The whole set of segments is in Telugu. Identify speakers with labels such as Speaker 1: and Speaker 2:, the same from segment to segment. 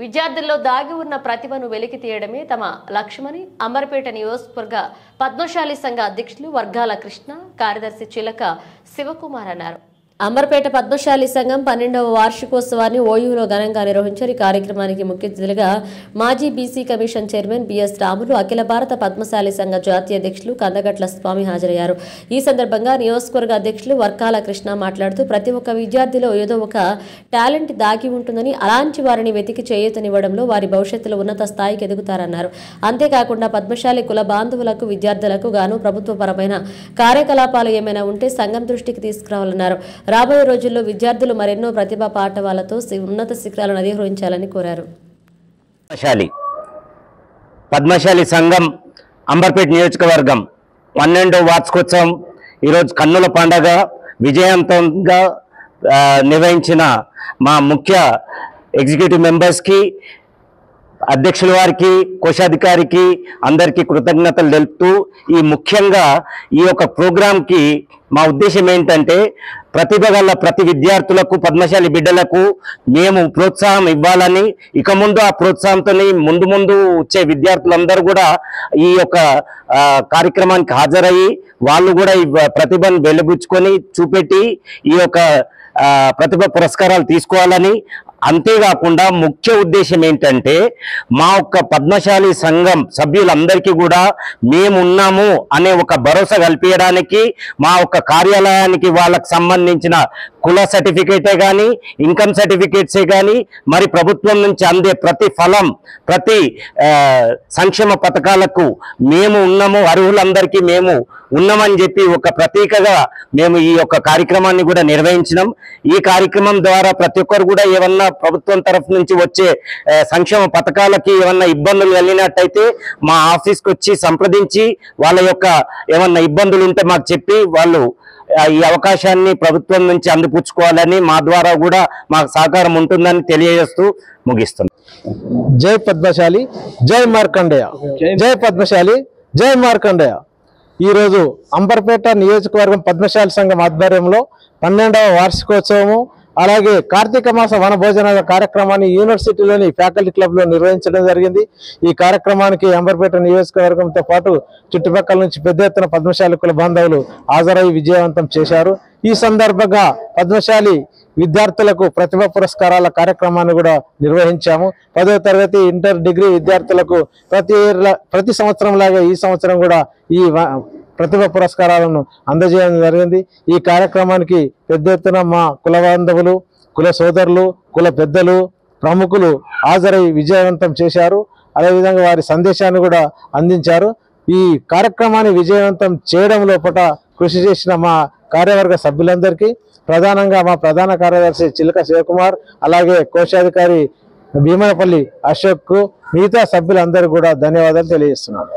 Speaker 1: విద్యార్థుల్లో దాగి ఉన్న ప్రతిభను వెలికి తీయడమే తమ లక్ష్యమని అంబర్పేట నియోజకవర్గ పద్మశాలి సంఘ అధ్యక్షులు వర్గాల కృష్ణ, కార్యదర్శి చిలక శివకుమార్ అన్నారు. అంబర్పేట పద్మశాలి సంఘం 12వ వార్షికోత్సవాన్ని ఓయూలో ఘనంగా నిర్వహించారు. ఈ కార్యక్రమానికి ముఖ్య అతిథులుగా మాజీ BC commission chairman BS Ramulu, Akhila Bharata Padmashali సంఘ జాతీయ అధ్యక్షులు కందగట్ల స్వామి హాజరయ్యారు. ఈ సందర్భంగా నియోజకవర్గ అధ్యక్షులు వర్గాల కృష్ణ మాట్లాడుతూ ప్రతి ఒక్క విద్యార్థిలో ఏదో ఒక టాలెంట్ దాగి ఉంటుందని, అలాంటి వారిని వెతికి చేయూతనివ్వడంలో వారి భవిష్యత్తులో ఉన్నత స్థాయికి ఎదుగుతారన్నారు. అంతేకాకుండా పద్మశాలి కుల బాంధవులకు, విద్యార్థులకు గాను ప్రభుత్వపరమైన కార్యకలాపాలు ఏమైనా ఉంటే సంఘం దృష్టికి తీసుకురావాలన్నారు. రాబోయే రోజుల్లో విద్యార్థులు మరెన్నో ప్రతిభా పాఠవాలతో ఉన్నత శిఖరాలను అధిరోహించాలని కోరారు.
Speaker 2: పద్మశాలి సంఘం అంబర్పేట నియోజకవర్గం 12వ వార్షికోత్సవం ఈరోజు కన్నుల పండగ విజయవంతంగా నిర్వహించిన మా ముఖ్య ఎగ్జిక్యూటివ్ మెంబర్స్కి, అధ్యక్షుల వారికి, కోశాధికారికి అందరికీ కృతజ్ఞతలు తెలుపుతూ ముఖ్యంగా ఈ యొక్క ప్రోగ్రాంకి మా ఉద్దేశం ఏంటంటే ప్రతిభ గల ప్రతి విద్యార్థులకు, పద్మశాలి బిడ్డలకు మేము ప్రోత్సాహం ఇవ్వాలని, ఇక ముందు ఆ ప్రోత్సాహంతో ముందు వచ్చే విద్యార్థులందరూ కూడా ఈ యొక్క కార్యక్రమానికి హాజరయ్యి వాళ్ళు కూడా ఈ ప్రతిభను వెలిబుచ్చుకొని చూపెట్టి ఈ యొక్క ప్రతిభ పురస్కారాలు తీసుకోవాలని, అంతేకాకుండా ముఖ్య ఉద్దేశం ఏంటంటే మా యొక్క పద్మశాలి సంఘం సభ్యులందరికీ కూడా మేమున్నాము అనే ఒక భరోసా కల్పించడానికి మా యొక్క కార్యాలయానికి వాళ్ళకు సంబంధించిన కుల సర్టిఫికేటే కానీ, ఇన్కమ్ సర్టిఫికేట్సే కానీ, మరి ప్రభుత్వం నుంచి అందే ప్రతి ఫలం, ప్రతి సంక్షేమ పథకాలకు మేము ఉన్నాము, అర్హులందరికీ మేము ఉన్నామని చెప్పి ఒక ప్రతీకగా మేము ఈ యొక్క కార్యక్రమాన్ని కూడా నిర్వహించినాం. ఈ కార్యక్రమం ద్వారా ప్రతి ఒక్కరు కూడా ఏమన్నా ప్రభుత్వం తరఫు నుంచి వచ్చే సంక్షేమ పథకాలకి ఏమన్నా ఇబ్బందులు కలిగినట్టయితే మా ఆఫీస్కి వచ్చి సంప్రదించి వాళ్ళ యొక్క ఏమన్నా ఇబ్బందులు ఉంటే మాకు చెప్పి వాళ్ళు ఈ అవకాశాన్ని ప్రభుత్వం నుంచి అందిపుచ్చుకోవాలని మా ద్వారా కూడా మాకు సహకారం ఉంటుందని తెలియజేస్తూ ముగిస్తున్నాం.
Speaker 3: జై పద్మశాలి, జై మార్కండేయ. జై పద్మశాలి, జై మార్కండేయ. ఈరోజు అంబర్పేట నియోజకవర్గం పద్మశాలి సంఘం ఆధ్వర్యంలో 12వ వార్షికోత్సవము, అలాగే కార్తీక మాస వనభోజనాల కార్యక్రమాన్ని యూనివర్సిటీలోని ఫ్యాకల్టీ క్లబ్లో నిర్వహించడం జరిగింది. ఈ కార్యక్రమానికి అంబర్పేట నియోజకవర్గంతో పాటు చుట్టుపక్కల నుంచి పెద్ద ఎత్తున పద్మశాలి కుల బాంధవులు హాజరై విజయవంతం చేశారు. ఈ సందర్భంగా పద్మశాలి విద్యార్థులకు ప్రతిభా పురస్కారాల కార్యక్రమాన్ని కూడా నిర్వహించాము. 10వ తరగతి, ఇంటర్, డిగ్రీ విద్యార్థులకు ప్రతి సంవత్సరం లాగా ఈ సంవత్సరం కూడా ఈ ప్రతిభా పురస్కారాలను అందజేయడం జరిగింది. ఈ కార్యక్రమానికి పెద్ద ఎత్తున మా కుల బాంధవులు, కుల సోదరులు, కుల పెద్దలు, ప్రముఖులు హాజరై విజయవంతం చేశారు. అదేవిధంగా వారి సందేశాన్ని కూడా అందించారు. ఈ కార్యక్రమాన్ని విజయవంతం చేయడం లోపల కృషి చేసిన మా కార్యవర్గ సభ్యులందరికీ, ప్రధానంగా మా ప్రధాన కార్యదర్శి చిలక శివకుమార్, అలాగే కోశాధికారి భీమనపల్లి అశోక్, మిగతా సభ్యులందరూ కూడా ధన్యవాదాలు తెలియజేస్తున్నాను.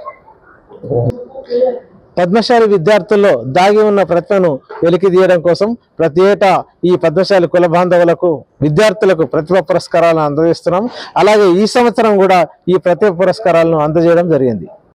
Speaker 3: పద్మశాలి విద్యార్థుల్లో దాగి ఉన్న ప్రతిభను వెలికి తీయడం కోసం ప్రతి ఏటా ఈ పద్మశాలి కుల బాంధవులకు, విద్యార్థులకు ప్రతిభా పురస్కారాలను అందజేస్తున్నాం. అలాగే ఈ సంవత్సరం కూడా ఈ ప్రతిభా పురస్కారాలను అందజేయడం జరిగింది.